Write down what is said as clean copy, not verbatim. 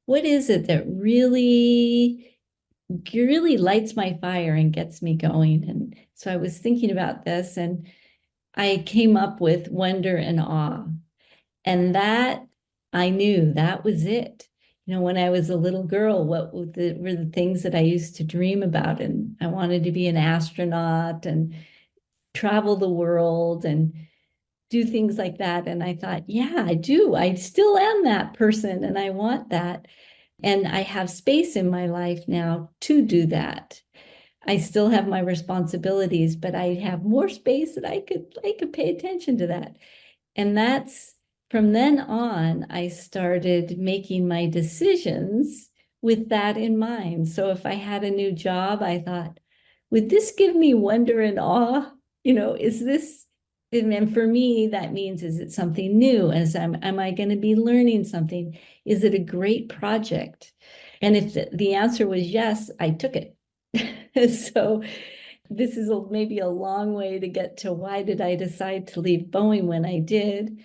what is it that really lights my fire and gets me going? And so I was thinking about this and I came up with wonder and awe. And that I knew that was it. When I was a little girl, what were the things that I used to dream about? And I wanted to be an astronaut and travel the world and do things like that. And I thought, yeah, I do. I still am that person and I want that. And I have space in my life now to do that. I still have my responsibilities, but I have more space that I could pay attention to that. And that's from then on, I started making my decisions with that in mind. So if I had a new job, I thought, would this give me wonder and awe? Is this, and for me, that means, is it something new? Am I going to be learning something? Is it a great project? And if the answer was yes, I took it. So this is maybe a long way to get to why did I decide to leave Boeing when I did.